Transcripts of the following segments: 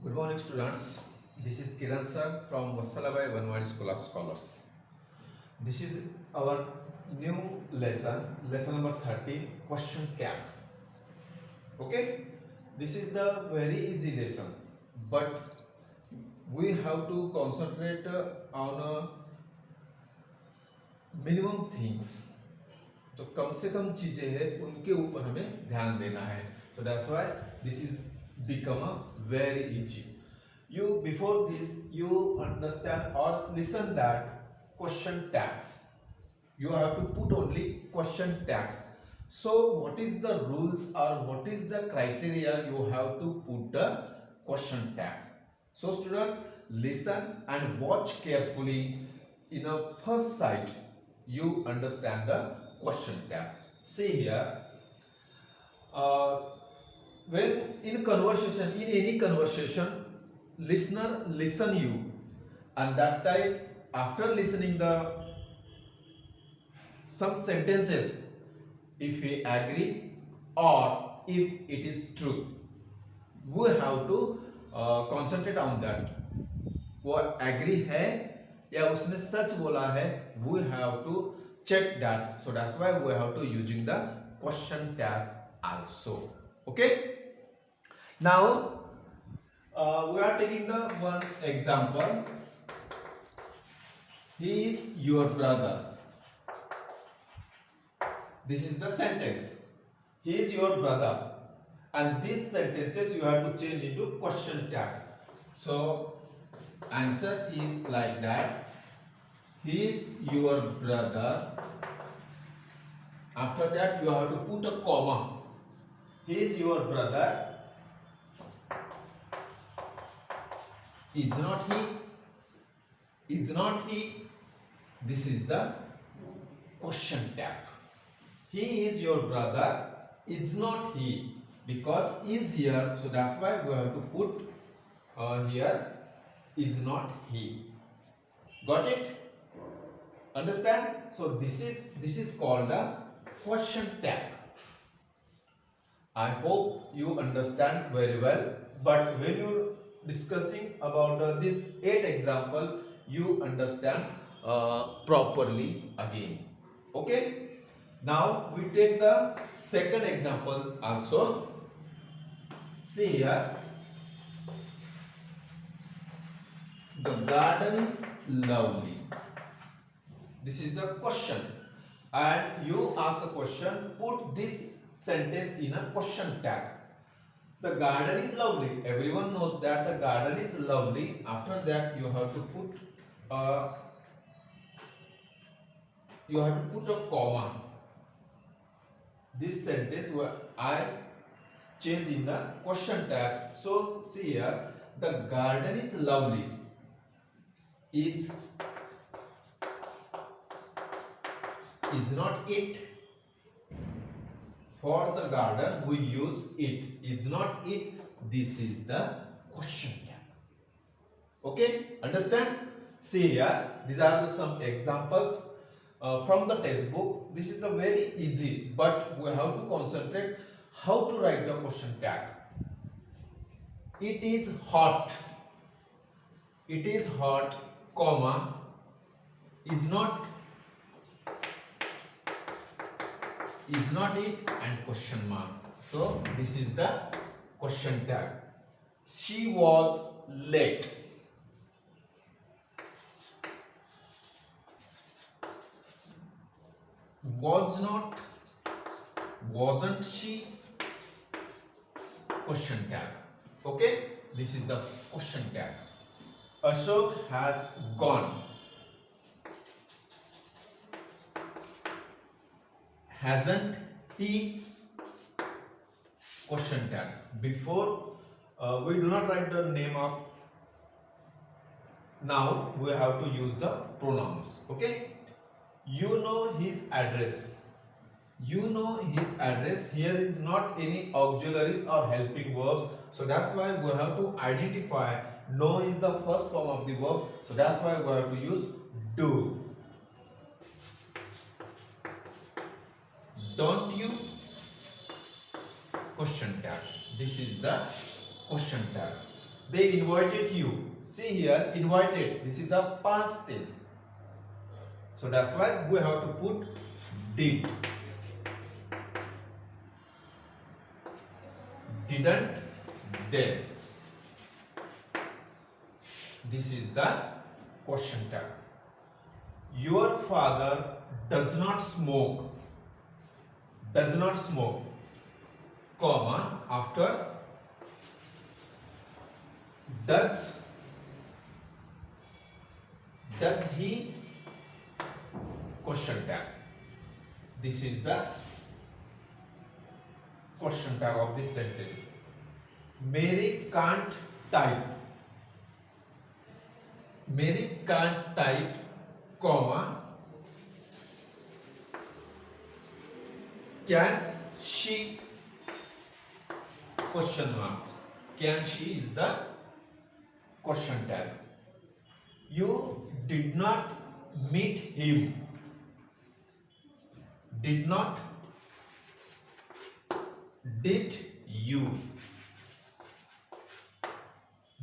Good morning, students. This is Kiran sir from Wassalabai Vanwadi School of Scholars. This is our new lesson number 13, question cap. Okay, this is the very easy lesson, but we have to concentrate on minimum things. जो कम से कम चीजें हैं उनके ऊपर हमें ध्यान देना है. So that's why this is become a very easy. You before this you understand or listen that question tags. You have to put only question tags. So what is the rules or what is the criteria you have to put the question tags? So student, listen and watch carefully. In a first sight you understand the question tags. See here, when in conversation, in any conversation, listener listen you, and that time after listening the some sentences, if we agree or if it is true, we have to concentrate on that. वो agree है या उसने सच बोला है, we have to check that. So that's why we have to using the question tags also. Okay, now we are taking the one example. He is your brother. This is the sentence. He is your brother, and these sentences you have to change into question tags. So answer is like that. He is your brother. After that you have to put a comma. He is your brother. Is not he? Is not he? This is the question tag. He is your brother. Is not he? Because is here, so that's why we have to put here is not he. Got it? Understand? So this is called the question tag. I hope you understand very well. But when you're discussing about this 8 example, you understand properly again. Okay? Now we take the second example also. See here, the garden is lovely. This is the question, and you ask a question, put this sentence in a question tag. The garden is lovely. Everyone knows that the garden is lovely. After that you have to put a comma. This sentence where I change in the question tag. So see here, the garden is lovely. Is not it. For the garden we use it. Is not it. This is the question tag. Okay, understand? See here, these are the some examples from the textbook. This is the very easy, but we have to concentrate how to write the question tag. It is hot. It is hot, comma, is not it, and question marks. So this is the question tag. She was late. Was not, wasn't she, question tag. Okay, this is the question tag. Ashok has gone. Hasn't he, question tag. Before we do not write the name of noun, we have to use the pronouns. Okay, you know his address. You know his address. Here is not any auxiliaries or helping verbs, so that's why we have to identify. Know is the first form of the verb, so that's why we have to use do. Don't you, question tag. This is the question tag. They invited you. See here, invited. This is the past tense. So that's why we have to put did. Didn't they? This is the question tag. Your father does not smoke. Does not smoke. Comma after does he? Question tag. This is the question tag of this sentence. Mary can't type. Mary can't type, comma, can she? Question marks. Can she is the question tag. You did not meet him. Did not. Did you?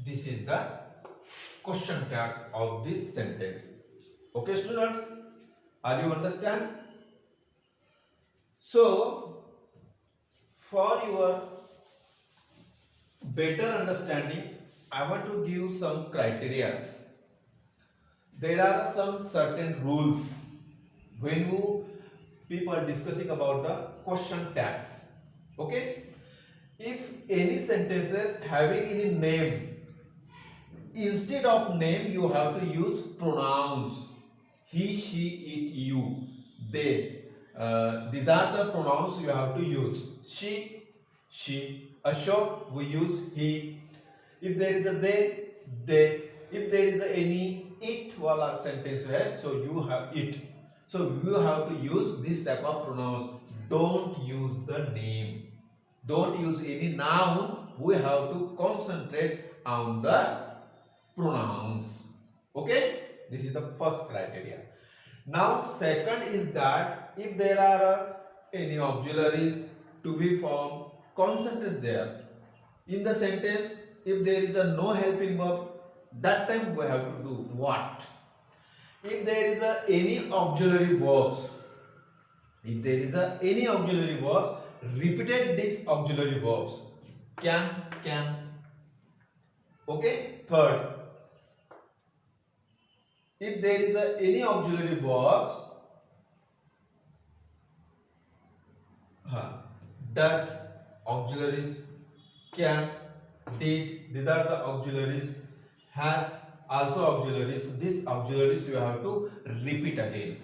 This is the question tag of this sentence. Okay, students, are you understand? So, for your better understanding, I want to give some criteria. There are some certain rules when you people are discussing about the question tags. Okay, if any sentences having any name, instead of name you have to use pronouns. He, she, it, you, they. These are the pronouns you have to use. She. Ashok, we use he. If there is a they. If there is any it wala sentence hai, so you have it. So you have to use this type of pronouns. Don't use the name. Don't use any noun. We have to concentrate on the pronouns. Okay, this is the first criteria. Now second is that if there are any auxiliaries to be formed, concentrate there in the sentence. If there is a no helping verb, that time we have to do what. If there is any auxiliary verbs, repeated these auxiliary verbs. Can. Okay. Third, if there is any auxiliary verbs, does, auxiliaries, can, did, these are the auxiliaries, has, also auxiliaries. These auxiliaries you have to repeat again.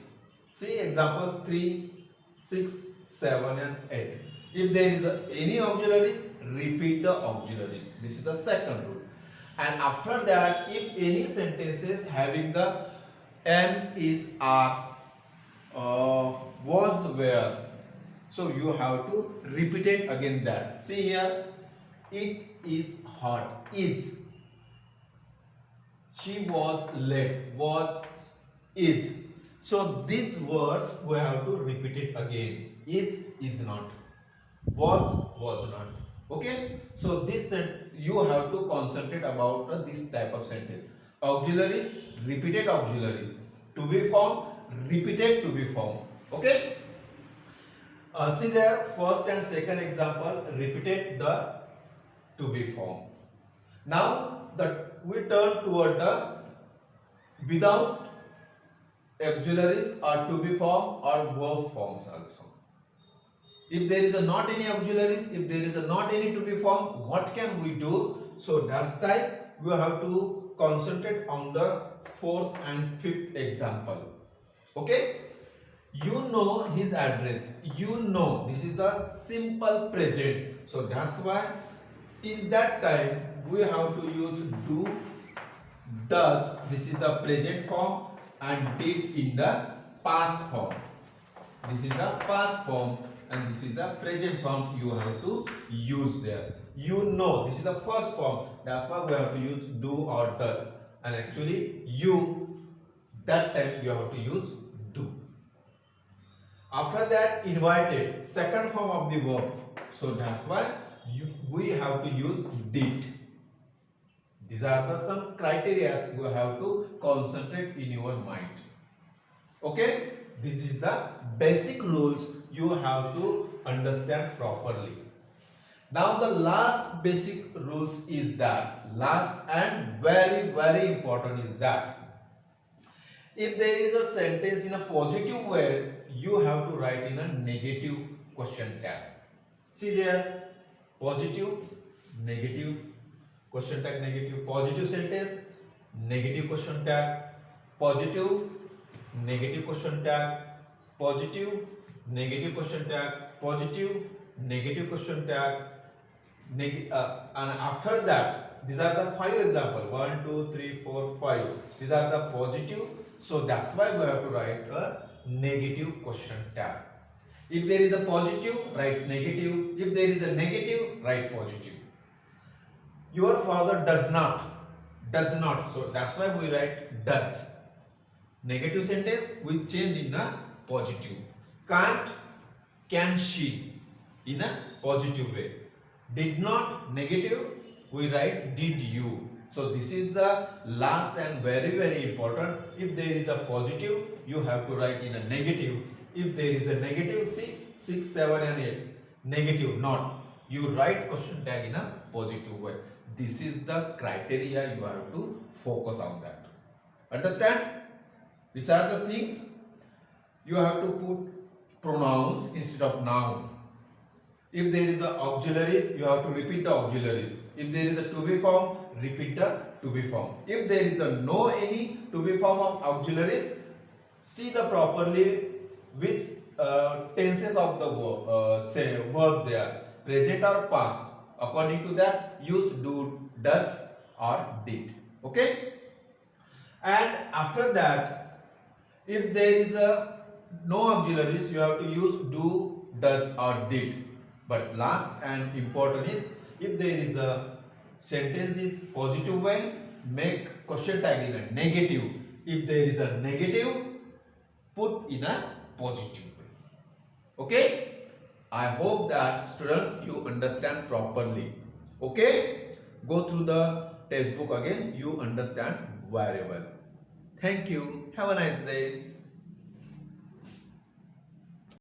See example 3, 6, 7 and 8. If there is any auxiliaries, repeat the auxiliaries. This is the second rule. And after that, if any sentences having the am, is, are, was, were, so you have to repeat it again that. See here, it is hot, is. She was late, was, is. So these words we have to repeat it again. Is not. Was not. Okay. So this you have to concentrate about this type of sentence. Auxiliaries, repeated auxiliaries. To be formed, repeated to be formed. Okay. See there, first and second example repeated the to be formed. Now we turn toward the without auxiliaries or to be formed or verb forms also. If there is not any auxiliaries, if there is not any to be formed, what can we do? So that's why we have to concentrate on the fourth and fifth example. Okay. You know his address. You know. This is the simple present. So that's why in that time we have to use do, does. This is the present form, and did in the past form. This is the past form and this is the present form you have to use there. You know. This is the first form. That's why we have to use do or does. And actually you, that time you have to use do. After that, invited, second form of the verb. So that's why we have to use did. These are the some criteria you have to concentrate in your mind. Okay, this is the basic rules you have to understand properly. Now the last basic rules is that, last and very important is that, if there is a sentence in a positive way, you have to write in a negative question tag. See there, positive, negative, question tag negative, positive sentence, negative question tag, positive, negative question tag, positive, negative question tag, positive, negative question tag, and after that, these are the 5 examples, 1, 2, 3, 4, 5. These are the positive, so that's why we have to write a negative question tag. If there is a positive, write negative. If there is a negative, write positive. Your father does not. So that's why we write does. Negative sentence we change in a positive. Can't, can she in a positive way. Did not, negative, we write did you. So this is the last and very important. If there is a positive, you have to write in a negative. If there is a negative, see 6, 7 and 8. Negative, not. You write question tag in a positive way. This is the criteria you have to focus on that. Understand? Which are the things? You have to put pronouns instead of noun. If there is a auxiliaries, you have to repeat the auxiliaries. If there is a to be form, repeat the to be form. If there is a no any to be form of auxiliaries, see the properly which tenses of the verb they are, present or past. According to that, use do, does or did. Okay. And after that, if there is a no auxiliaries, you have to use do, does or did. But last and important is, if there is a sentence is positive way, make question tag in a negative. If there is a negative, put in a positive way. Okay? I hope that students you understand properly. Okay? Go through the textbook again, you understand very well. Thank you. Have a nice day.